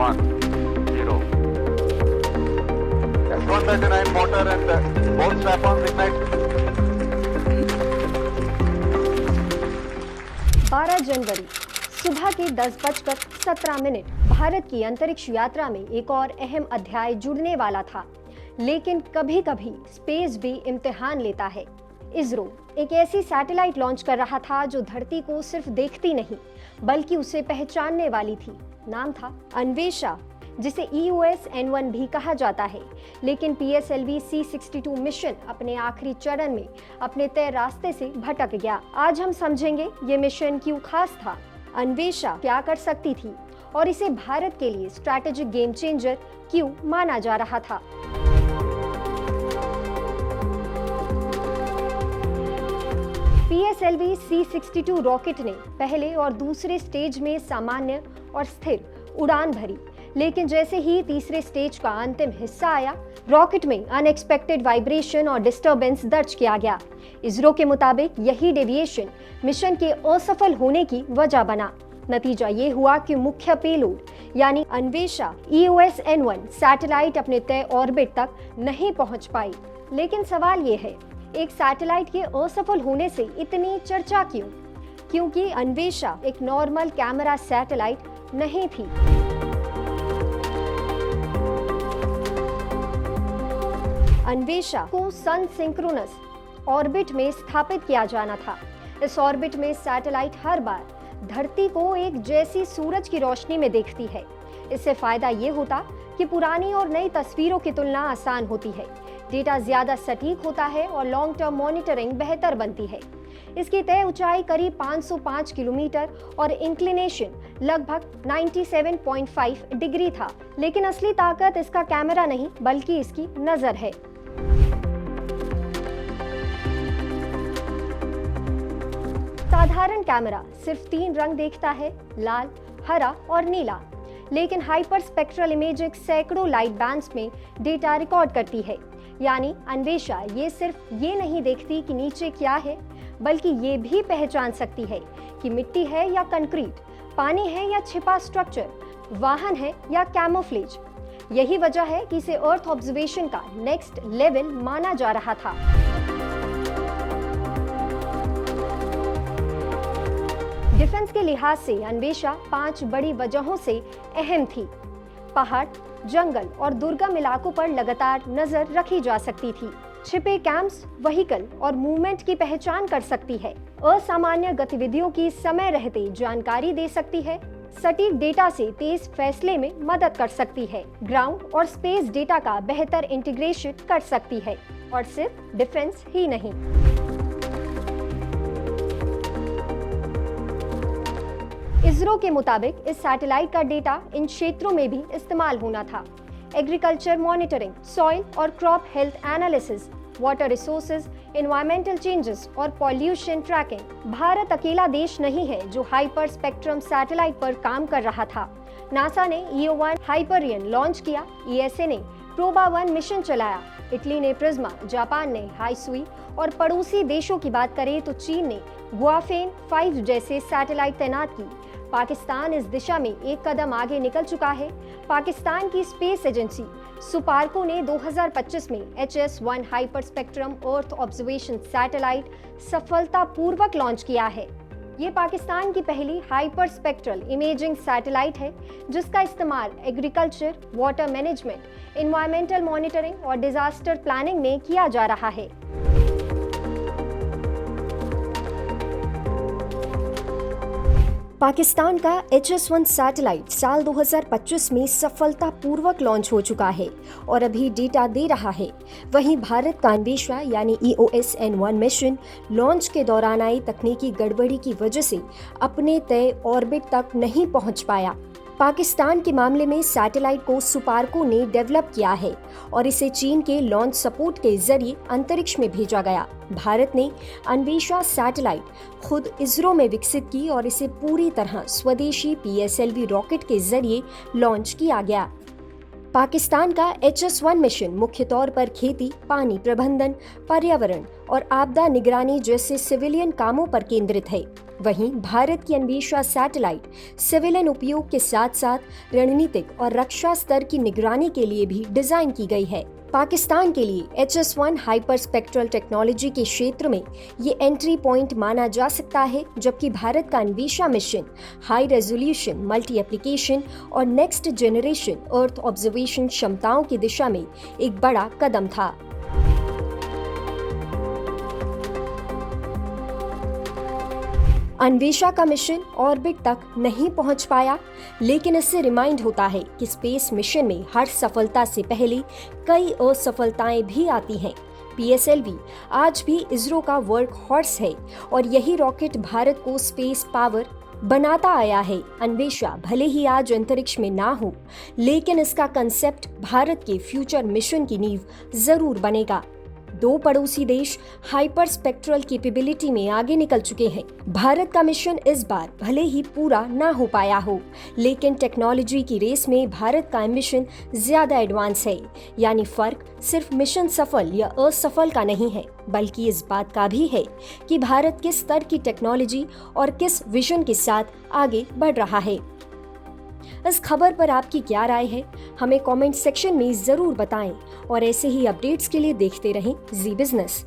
0. S139 motor and both strap-ons ignite. 12 जनवरी सुबह के 10:17 भारत की अंतरिक्ष यात्रा में एक और अहम अध्याय जुड़ने वाला था। लेकिन कभी-कभी स्पेस भी इम्तिहान लेता है। इसरो एक ऐसी सैटेलाइट लॉन्च कर रहा था जो धरती को सिर्फ देखती नहीं बल्कि उसे पहचानने वाली थी। नाम था अन्वेषा, जिसे EOS-N1 भी कहा जाता है। लेकिन PSLV C62 मिशन अपने आखिरी चरण में अपने तय रास्ते से भटक गया। आज हम समझेंगे ये मिशन क्यों खास था, अन्वेषा क्या कर सकती थी और इसे भारत के लिए स्ट्रैटेजिक गेम चेंजर क्यों माना जा रहा था। PSLV C62 रॉकेट ने पहले और दूसरे स्टेज में सामान्य और स्थिर उड़ान भरी, लेकिन जैसे ही तीसरे स्टेज का अंतिम हिस्सा आया, रॉकेट में अनएक्सपेक्टेड वाइब्रेशन और डिस्टरबेंस दर्ज किया गया। इसरो के मुताबिक यही डेविएशन मिशन के असफल होने की वजह बना। नतीजा ये हुआ कि मुख्य पेलोड यानी अन्वेषा EOS-N1 सैटेलाइट अपने तय ऑर्बिट तक नहीं पहुंच पाई। लेकिन सवाल ये है, एक सैटेलाइट के असफल होने से इतनी चर्चा क्यों? क्योंकि अन्वेषा एक नॉर्मल कैमरा सैटेलाइट नहीं थी। अन्वेषा को सन सिंक्रोनस ऑर्बिट में स्थापित किया जाना था। इस ऑर्बिट में सैटेलाइट हर बार धरती को एक जैसी सूरज की रोशनी में देखती है। इससे फायदा ये होता कि पुरानी और नई तस्वीरों की तुलना आसान होती है, डेटा ज्यादा सटीक होता है और लॉन्ग टर्म मॉनिटरिंग बेहतर बनती है। इसकी तय ऊंचाई करीब 505 किलोमीटर और इंक्लिनेशन लगभग 97.5 डिग्री था। लेकिन असली ताकत इसका कैमरा नहीं बल्कि इसकी नजर है। साधारण कैमरा सिर्फ 3 रंग देखता है, लाल, हरा और नीला। लेकिन हाइपर स्पेक्ट्रल इमेजिंग सैकड़ों लाइट बैंड्स में डेटा रिकॉर्ड करती है। यानी अन्वेषा ये सिर्फ ये नहीं देखती कि नीचे क्या है, बल्कि ये भी पहचान सकती है कि मिट्टी है या कंक्रीट, पानी है या छिपा स्ट्रक्चर, वाहन है या कैमोफ्लेज। यही वजह है कि इसे अर्थ ऑब्जर्वेशन का नेक्स्ट लेवल माना जा रहा था। डिफेंस के लिहाज से अन्वेषा 5 बड़ी वजहों से अहम थी। पहाड़, जंगल और दुर्गम इलाकों पर लगातार नजर रखी जा सकती थी। छिपे कैंप्स, व्हीकल और मूवमेंट की पहचान कर सकती है। असामान्य गतिविधियों की समय रहते जानकारी दे सकती है। सटीक डेटा से तेज फैसले में मदद कर सकती है। ग्राउंड और स्पेस डेटा का बेहतर इंटीग्रेशन कर सकती है। और सिर्फ डिफेंस ही नहीं। इसरो के मुताबिक इस सैटेलाइट का डेटा इन क्षेत्रों में भी इस्तेमाल होना था। एग्रीकल्चर मॉनिटरिंग, सॉइल और crop health analysis, water resources, environmental changes और पॉल्यूशन ट्रैकिंग। भारत अकेला देश नहीं है जो हाइपर स्पेक्ट्रम सैटेलाइट पर काम कर रहा था। नासा ने EO-1 हाइपरियन लॉन्च किया, ESA ने प्रोबा-1 मिशन चलाया, इटली ने प्रिज्मा, जापान ने हाईसुई और पड़ोसी देशों की बात करें तो चीन ने गुआफेन 5 जैसे सैटेलाइट तैनात की। पाकिस्तान इस दिशा में एक कदम आगे निकल चुका है। पाकिस्तान की स्पेस एजेंसी सुपार्को ने 2025 में HS-1 hyper spectrum earth observation satellite सफलतापूर्वक लॉन्च किया है। ये पाकिस्तान की पहली हाइपर स्पेक्ट्रल इमेजिंग सैटेलाइट है जिसका इस्तेमाल agriculture, water management, environmental monitoring और डिजास्टर प्लानिंग में किया जा रहा है। पाकिस्तान का HS-1 सैटेलाइट साल 2025 में सफलतापूर्वक लॉन्च हो चुका है और अभी डेटा दे रहा है। वहीं भारत का अन्वेषा यानी EOS-N1 मिशन लॉन्च के दौरान आई तकनीकी गड़बड़ी की वजह से अपने तय ऑर्बिट तक नहीं पहुंच पाया। पाकिस्तान के मामले में सैटेलाइट को सुपार्को ने डेवलप किया है और इसे चीन के लॉन्च सपोर्ट के जरिए अंतरिक्ष में भेजा गया। भारत ने अन्वेषा सैटेलाइट खुद इसरो में विकसित की और इसे पूरी तरह स्वदेशी PSLV रॉकेट के जरिए लॉन्च किया गया। पाकिस्तान का HS-1 मिशन मुख्य तौर पर खेती, पानी प्रबंधन, पर्यावरण और आपदा निगरानी जैसे सिविलियन कामों पर केंद्रित है। वहीं भारत की अन्वेषा सैटेलाइट सिविलियन उपयोग के साथ साथ रणनीतिक और रक्षा स्तर की निगरानी के लिए भी डिजाइन की गई है। पाकिस्तान के लिए HS-1 हाइपर स्पेक्ट्रल टेक्नोलॉजी के क्षेत्र में ये एंट्री पॉइंट माना जा सकता है, जबकि भारत का Anvesha mission high resolution multi application और नेक्स्ट जनरेशन अर्थ ऑब्जर्वेशन क्षमताओं की दिशा में एक बड़ा कदम था। अन्वेषा का मिशन ऑर्बिट तक नहीं पहुंच पाया, लेकिन इससे रिमाइंड होता है कि स्पेस मिशन में हर सफलता से पहले कई असफलताएं भी आती हैं। PSLV आज भी इसरो का वर्क हॉर्स है और यही रॉकेट भारत को स्पेस पावर बनाता आया है। अन्वेषा भले ही आज अंतरिक्ष में ना हो, लेकिन इसका कंसेप्ट भारत के फ्यूचर मिशन की नींव जरूर बनेगा। दो पड़ोसी देश हाइपर स्पेक्ट्रल कैपेबिलिटी में आगे निकल चुके हैं। भारत का मिशन इस बार भले ही पूरा ना हो पाया हो, लेकिन टेक्नोलॉजी की रेस में भारत का मिशन ज्यादा एडवांस है। यानी फर्क सिर्फ मिशन सफल या असफल का नहीं है, बल्कि इस बात का भी है कि भारत किस स्तर की टेक्नोलॉजी और किस विजन के साथ आगे बढ़ रहा है। इस खबर पर आपकी क्या राय है, हमें कमेंट सेक्शन में जरूर बताएं और ऐसे ही अपडेट्स के लिए देखते रहें जी बिजनेस।